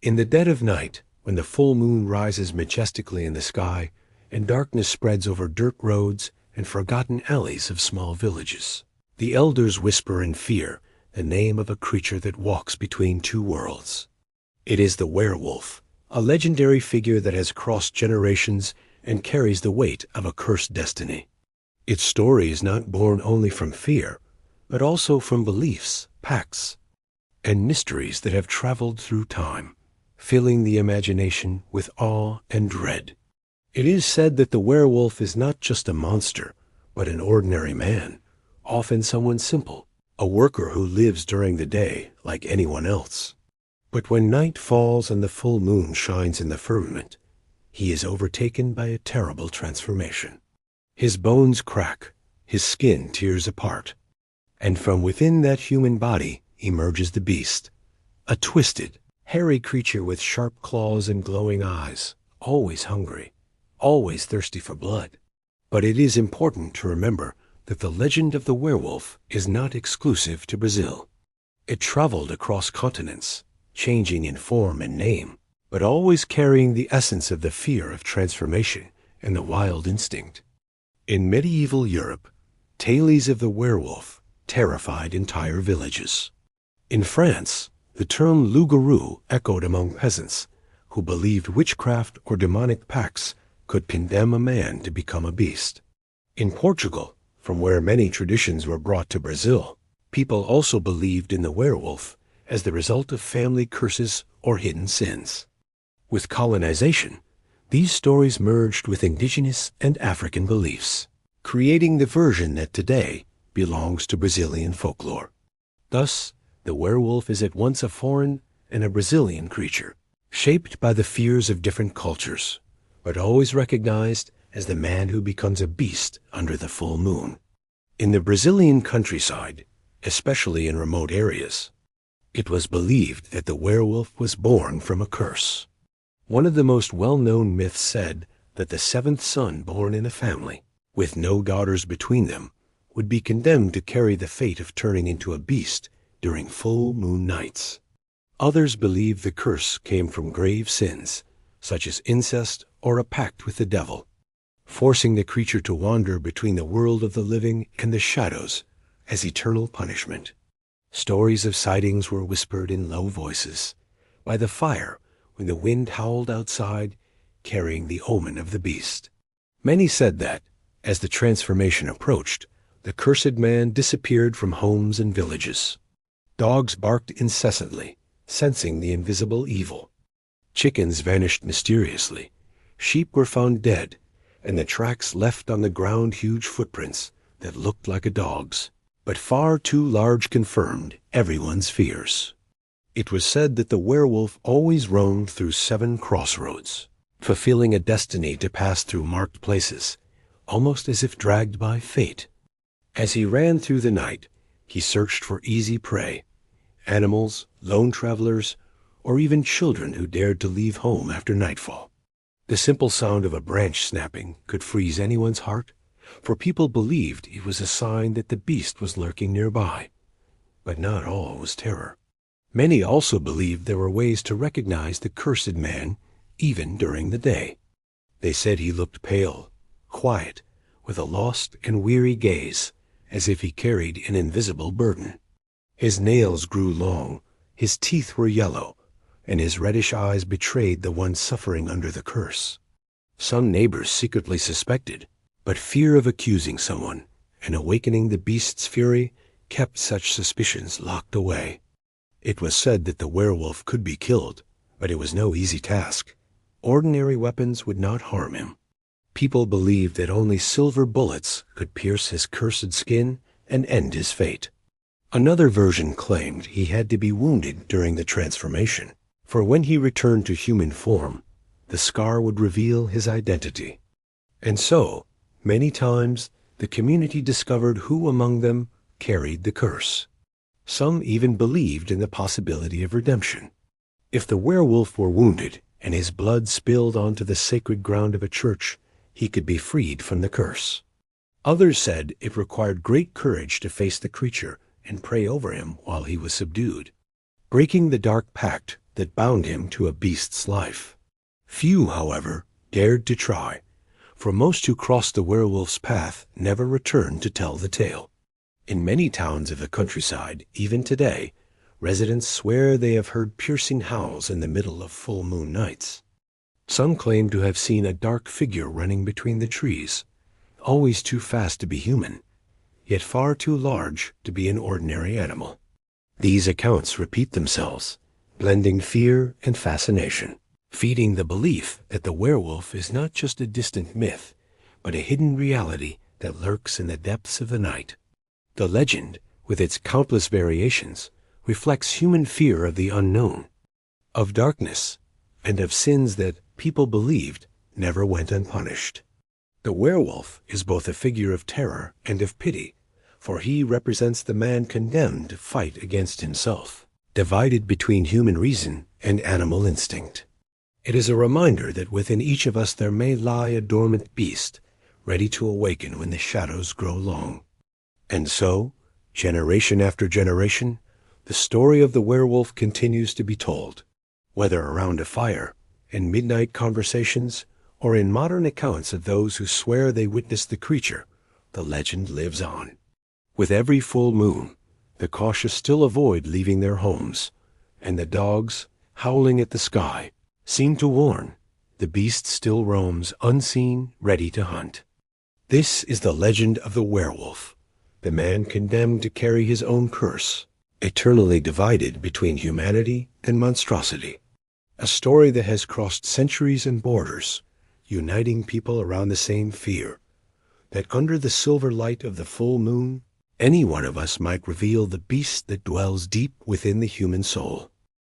In the dead of night, when the full moon rises majestically in the sky, and darkness spreads over dirt roads and forgotten alleys of small villages, the elders whisper in fear the name of a creature that walks between two worlds. It is the werewolf, a legendary figure that has crossed generations and carries the weight of a cursed destiny. Its story is not born only from fear, but also from beliefs, pacts, and mysteries that have traveled through time, filling the imagination with awe and dread. It is said that the werewolf is not just a monster, but an ordinary man, often someone simple, a worker who lives during the day like anyone else. But when night falls and the full moon shines in the firmament, he is overtaken by a terrible transformation. His bones crack, his skin tears apart, and from within that human body emerges the beast, a twisted, hairy creature with sharp claws and glowing eyes, always hungry, always thirsty for blood. But it is important to remember that the legend of the werewolf is not exclusive to Brazil. It traveled across continents, changing in form and name, but always carrying the essence of the fear of transformation and the wild instinct. In medieval Europe, tales of the werewolf terrified entire villages. In France, the term loup-garou echoed among peasants who believed witchcraft or demonic pacts could condemn a man to become a beast. In Portugal, from where many traditions were brought to Brazil, people also believed in the werewolf as the result of family curses or hidden sins. With colonization, these stories merged with indigenous and African beliefs, creating the version that today belongs to Brazilian folklore. Thus, the werewolf is at once a foreign and a Brazilian creature, shaped by the fears of different cultures, but always recognized as the man who becomes a beast under the full moon. In the Brazilian countryside, especially in remote areas, it was believed that the werewolf was born from a curse. One of the most well-known myths said that the seventh son born in a family, with no daughters between them, would be condemned to carry the fate of turning into a beast during full moon nights. Others believed the curse came from grave sins, such as incest or a pact with the devil, forcing the creature to wander between the world of the living and the shadows as eternal punishment. Stories of sightings were whispered in low voices by the fire when the wind howled outside, carrying the omen of the beast. Many said that, as the transformation approached, the cursed man disappeared from homes and villages. Dogs barked incessantly, sensing the invisible evil. Chickens vanished mysteriously. Sheep were found dead, and the tracks left on the ground huge footprints that looked like a dog's, but far too large confirmed everyone's fears. It was said that the werewolf always roamed through 7 crossroads, fulfilling a destiny to pass through marked places, almost as if dragged by fate. As he ran through the night, he searched for easy prey, animals, lone travelers, or even children who dared to leave home after nightfall. The simple sound of a branch snapping could freeze anyone's heart, for people believed it was a sign that the beast was lurking nearby. But not all was terror. Many also believed there were ways to recognize the cursed man even during the day. They said he looked pale, quiet, with a lost and weary gaze, as if he carried an invisible burden. His nails grew long, his teeth were yellow, and his reddish eyes betrayed the one suffering under the curse. Some neighbors secretly suspected, but fear of accusing someone and awakening the beast's fury kept such suspicions locked away. It was said that the werewolf could be killed, but it was no easy task. Ordinary weapons would not harm him. People believed that only silver bullets could pierce his cursed skin and end his fate. Another version claimed he had to be wounded during the transformation, for when he returned to human form, the scar would reveal his identity. And so, many times, the community discovered who among them carried the curse. Some even believed in the possibility of redemption. If the werewolf were wounded and his blood spilled onto the sacred ground of a church, he could be freed from the curse. Others said it required great courage to face the creature and pray over him while he was subdued. Breaking the dark pact that bound him to a beast's life. Few, however, dared to try, for most who crossed the werewolf's path never returned to tell the tale. In many towns of the countryside, even today, residents swear they have heard piercing howls in the middle of full moon nights. Some claim to have seen a dark figure running between the trees, always too fast to be human, yet far too large to be an ordinary animal. These accounts repeat themselves, blending fear and fascination, feeding the belief that the werewolf is not just a distant myth, but a hidden reality that lurks in the depths of the night. The legend, with its countless variations, reflects human fear of the unknown, of darkness, and of sins that people believed never went unpunished. The werewolf is both a figure of terror and of pity, for he represents the man condemned to fight against himself, divided between human reason and animal instinct. It is a reminder that within each of us there may lie a dormant beast, ready to awaken when the shadows grow long. And so, generation after generation, the story of the werewolf continues to be told, whether around a fire, in midnight conversations, or in modern accounts of those who swear they witnessed the creature. The legend lives on. With every full moon, the cautious still avoid leaving their homes, and the dogs, howling at the sky, seem to warn the beast still roams unseen, ready to hunt. This is the legend of the werewolf, the man condemned to carry his own curse, eternally divided between humanity and monstrosity. A story that has crossed centuries and borders, uniting people around the same fear, that under the silver light of the full moon, any one of us might reveal the beast that dwells deep within the human soul.